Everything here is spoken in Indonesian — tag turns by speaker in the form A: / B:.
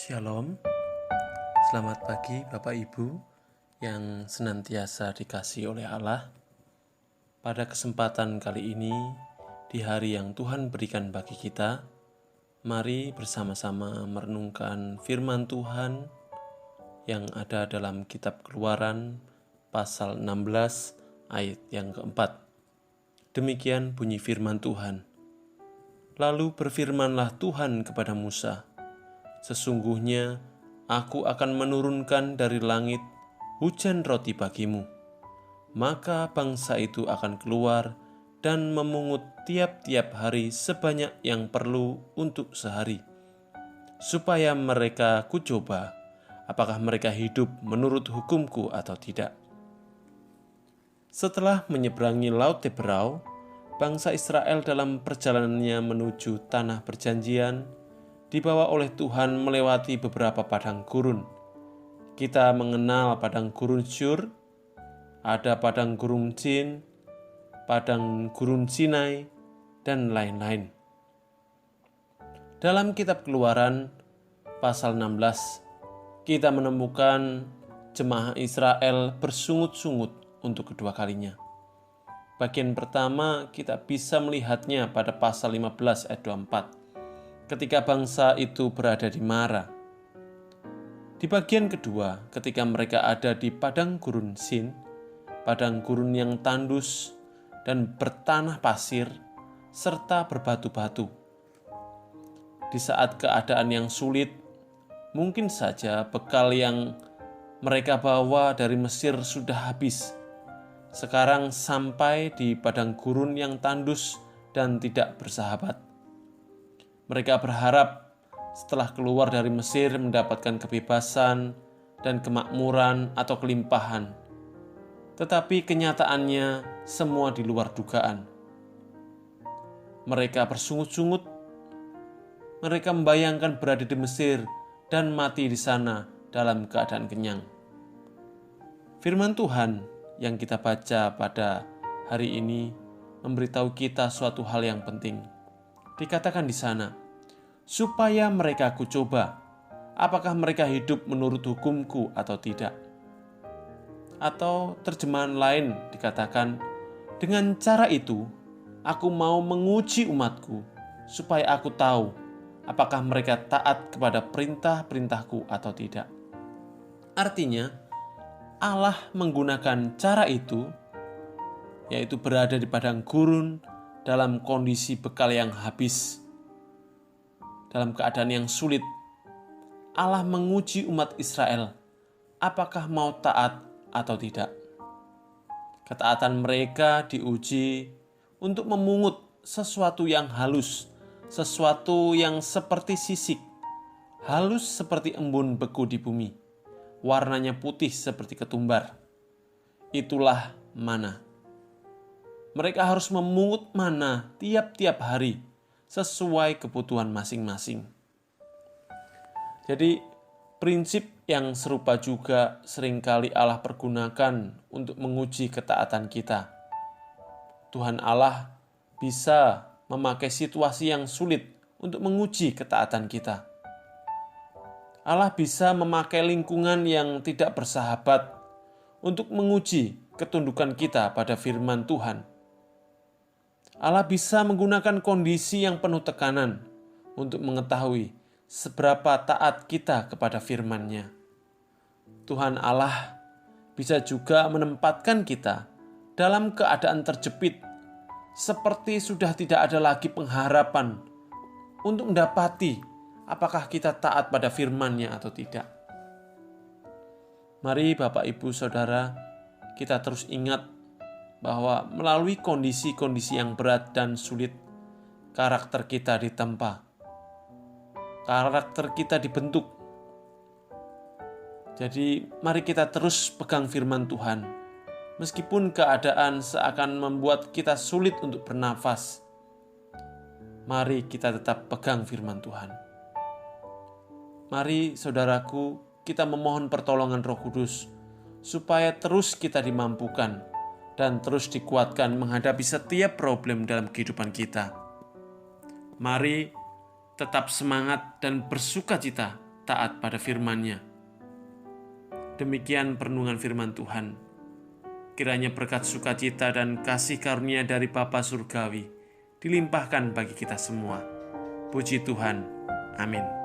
A: Shalom, selamat pagi Bapak Ibu yang senantiasa dikasihi oleh Allah. Pada kesempatan kali ini, di hari yang Tuhan berikan bagi kita, mari bersama-sama merenungkan firman Tuhan yang ada dalam kitab Keluaran pasal 16 ayat yang keempat. Demikian bunyi firman Tuhan. Lalu berfirmanlah Tuhan kepada Musa, sesungguhnya aku akan menurunkan dari langit hujan roti bagimu. Maka bangsa itu akan keluar dan memungut tiap-tiap hari sebanyak yang perlu untuk sehari, supaya mereka kucoba apakah mereka hidup menurut hukumku atau tidak. Setelah menyeberangi Laut Teberau, bangsa Israel dalam perjalanannya menuju tanah perjanjian dibawa oleh Tuhan melewati beberapa padang gurun. Kita mengenal padang gurun Syur, ada padang gurun Zin, padang gurun Sinai, dan lain-lain. Dalam kitab Keluaran pasal 16, kita menemukan jemaah Israel bersungut-sungut untuk kedua kalinya. Bagian pertama kita bisa melihatnya pada pasal 15 ayat 24. Ketika bangsa itu berada di Mara. Di bagian kedua, ketika mereka ada di padang gurun Sin, padang gurun yang tandus dan bertanah pasir, serta berbatu-batu. Di saat keadaan yang sulit, mungkin saja bekal yang mereka bawa dari Mesir sudah habis. Sekarang sampai di padang gurun yang tandus dan tidak bersahabat. Mereka berharap setelah keluar dari Mesir mendapatkan kebebasan dan kemakmuran atau kelimpahan. Tetapi kenyataannya semua di luar dugaan. Mereka bersungut-sungut. Mereka membayangkan berada di Mesir dan mati di sana dalam keadaan kenyang. Firman Tuhan yang kita baca pada hari ini memberitahu kita suatu hal yang penting. Dikatakan di sana, supaya mereka kucoba apakah mereka hidup menurut hukumku atau tidak. Atau terjemahan lain dikatakan, dengan cara itu aku mau menguji umatku supaya aku tahu apakah mereka taat kepada perintah-perintahku atau tidak. Artinya, Allah menggunakan cara itu, yaitu berada di padang gurun dalam kondisi bekal yang habis. Dalam keadaan yang sulit, Allah menguji umat Israel apakah mau taat atau tidak. Ketaatan mereka diuji untuk memungut sesuatu yang halus, sesuatu yang seperti sisik, halus seperti embun beku di bumi, warnanya putih seperti ketumbar. Itulah mana. Mereka harus memungut mana tiap-tiap hari sesuai kebutuhan masing-masing. Jadi, prinsip yang serupa juga seringkali Allah pergunakan untuk menguji ketaatan kita. Tuhan Allah bisa memakai situasi yang sulit untuk menguji ketaatan kita. Allah bisa memakai lingkungan yang tidak bersahabat untuk menguji ketundukan kita pada firman Tuhan. Allah bisa menggunakan kondisi yang penuh tekanan untuk mengetahui seberapa taat kita kepada firman-Nya. Tuhan Allah bisa juga menempatkan kita dalam keadaan terjepit, seperti sudah tidak ada lagi pengharapan untuk mendapati apakah kita taat pada firman-Nya atau tidak. Mari Bapak Ibu Saudara, kita terus ingat bahwa melalui kondisi-kondisi yang berat dan sulit, karakter kita ditempa, karakter kita dibentuk. Jadi mari kita terus pegang firman Tuhan, meskipun keadaan seakan membuat kita sulit untuk bernafas. Mari kita tetap pegang firman Tuhan. Mari saudaraku, kita memohon pertolongan Roh Kudus, supaya terus kita dimampukan dan terus dikuatkan menghadapi setiap problem dalam kehidupan kita. Mari tetap semangat dan bersukacita taat pada firman-Nya. Demikian perenungan firman Tuhan. Kiranya berkat sukacita dan kasih karunia dari Bapa Surgawi dilimpahkan bagi kita semua. Puji Tuhan. Amin.